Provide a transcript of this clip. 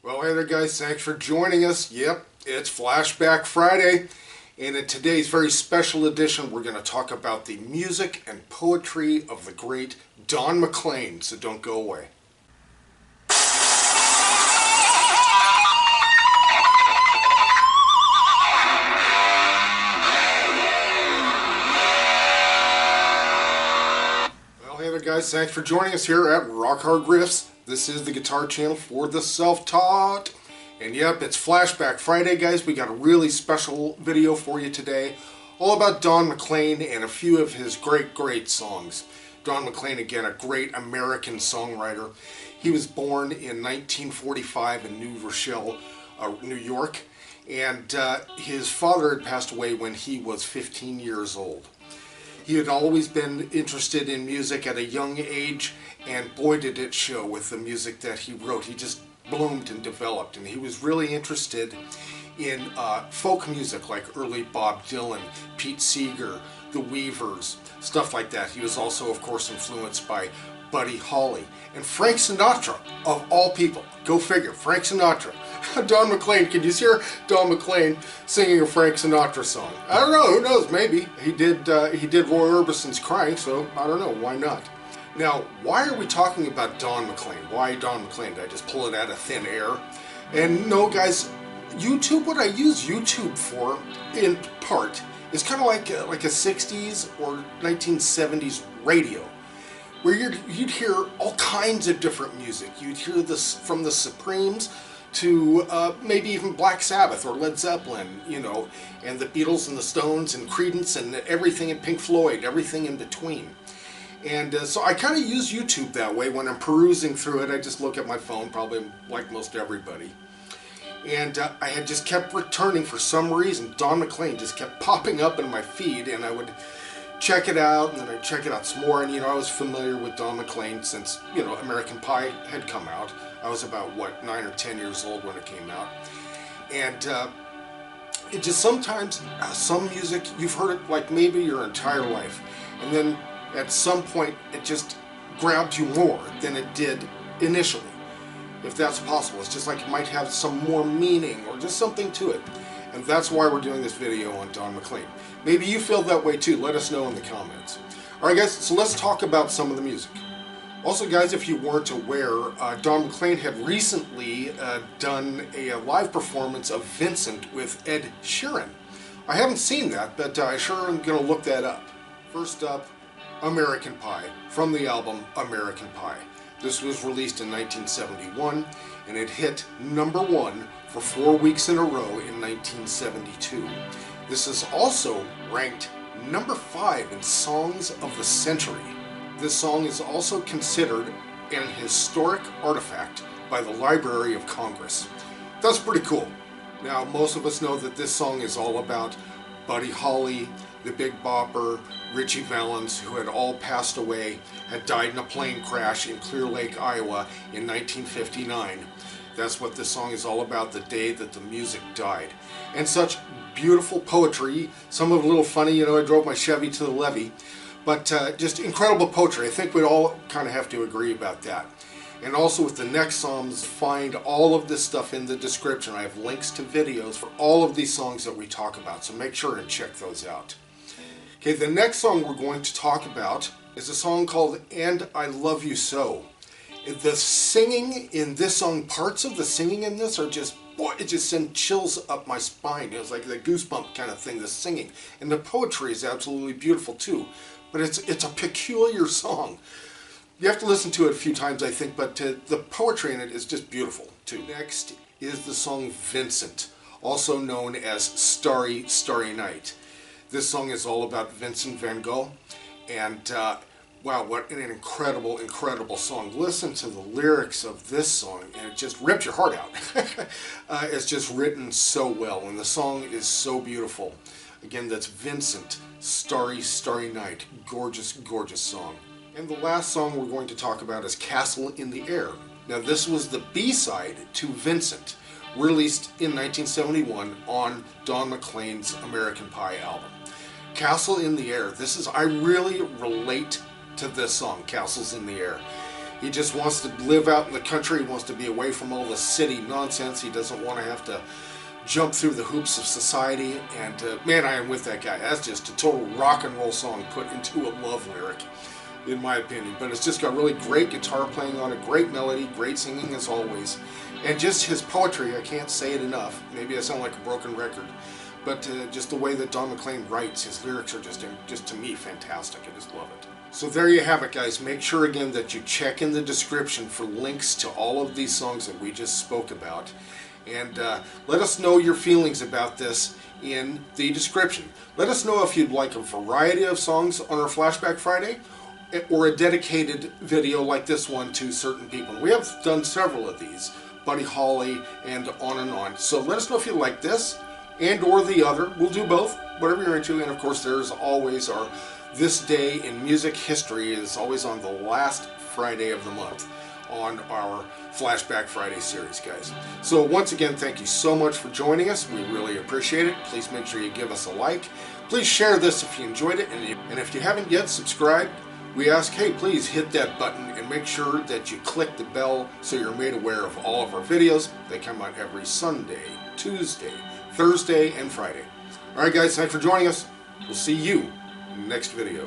Well, hey there guys, thanks for joining us. Yep, it's Flashback Friday, and in today's very special edition we're going to talk about the music and poetry of the great Don McLean, so don't go away. Well, hey there guys, thanks for joining us here at Rock Hard Riffs. This is the guitar channel for the self-taught. And yep, it's Flashback Friday, guys. We got a really special video for you today, all about Don McLean and a few of his great songs. Don McLean, again, a great American songwriter. He was born in 1945 in New Rochelle, New York, and his father had passed away when he was 15 years old. He had always been interested in music at a young age, and boy did it show with the music that he wrote. He just bloomed and developed, and he was really interested in folk music like early Bob Dylan, Pete Seeger, the Weavers, stuff like that. He was also, of course, influenced by Buddy Holly and Frank Sinatra, of all people. Go figure, Frank Sinatra. Don McLean, can you hear Don McLean singing a Frank Sinatra song? I don't know, who knows, maybe. He did Roy Orbison's Crying, so I don't know, why not? Now, why are we talking about Don McLean? Why Don McLean? Did I just pull it out of thin air? And no, guys, YouTube, what I use YouTube for, in part, is kind of like a 60s or 1970s radio, where you'd hear all kinds of different music. You'd hear this from the Supremes to maybe even Black Sabbath or Led Zeppelin, you know, and the Beatles and the Stones and Creedence and everything, and Pink Floyd, everything in between. And so I kind of use YouTube that way. When I'm perusing through it, I just look at my phone, probably like most everybody. And I had just kept returning, for some reason, Don McLean just kept popping up in my feed, and I would check it out, and then I'd check it out some more. And, you know, I was familiar with Don McLean since, you know, American Pie had come out. I was about, what, 9 or 10 years old when it came out. And it just sometimes, some music, you've heard it like maybe your entire life. And then at some point, it just grabbed you more than it did initially. If that's possible, it's just like it might have some more meaning or just something to it. And that's why we're doing this video on Don McLean. Maybe you feel that way too. Let us know in the comments. Alright guys, so let's talk about some of the music. Also guys, if you weren't aware, Don McLean had recently done a live performance of Vincent with Ed Sheeran. I haven't seen that, but I sure am going to look that up. First up, American Pie, from the album American Pie. This was released in 1971, and it hit #1 for 4 weeks in a row in 1972. This is also ranked #5 in Songs of the Century. This song is also considered an historic artifact by the Library of Congress. That's pretty cool. Now, most of us know that this song is all about Buddy Holly, the Big Bopper, Richie Valens, who had all passed away, had died in a plane crash in Clear Lake, Iowa in 1959. That's what this song is all about, the day that the music died. And such beautiful poetry, some of it a little funny, you know, I drove my Chevy to the levee, but just incredible poetry. I think we'd all kind of have to agree about that. And also with the next songs, find all of this stuff in the description. I have links to videos for all of these songs that we talk about, so make sure and check those out. Okay, the next song we're going to talk about is a song called And I Love You So. The singing in this song, parts of the singing in this are just, boy, it just sends chills up my spine. It's like the goosebump kind of thing, the singing. And the poetry is absolutely beautiful too. But it's a peculiar song. You have to listen to it a few times, I think, but the poetry in it is just beautiful too. Next is the song Vincent, also known as Starry, Starry Night. This song is all about Vincent van Gogh, and wow, what an incredible song. Listen to the lyrics of this song, and it just rips your heart out. It's just written so well, and the song is so beautiful. Again, that's Vincent, Starry, Starry Night. Gorgeous song. And the last song we're going to talk about is Castle in the Air. Now this was the B-side to Vincent, released in 1971 on Don McLean's American Pie album. Castle in the Air, I really relate to this song, Castles in the Air. He just wants to live out in the country. He wants to be away from all the city nonsense. He doesn't want to have to jump through the hoops of society. And man, I am with that guy. That's just a total rock and roll song put into a love lyric, in my opinion. But it's just got really great guitar playing on it, great melody, great singing as always. And just his poetry, I can't say it enough. Maybe I sound like a broken record. But just the way that Don McLean writes, his lyrics are just to me, fantastic. I just love it. So there you have it, guys. Make sure again that you check in the description for links to all of these songs that we just spoke about. And let us know your feelings about this in the description. Let us know if you'd like a variety of songs on our Flashback Friday, or a dedicated video like this one to certain people. We have done several of these, Buddy Holly and on. So let us know if you like this and or the other. We'll do both, whatever you're into. And of course, there's always our This Day in Music History is always on the last Friday of the month on our Flashback Friday series, guys. So once again, thank you so much for joining us. We really appreciate it. Please make sure you give us a like. Please share this if you enjoyed it. And if you haven't yet subscribed, we ask, hey, please hit that button and make sure that you click the bell so you're made aware of all of our videos. They come out every Sunday, Tuesday, Thursday, and Friday. All right, guys, thanks for joining us. We'll see you in the next video.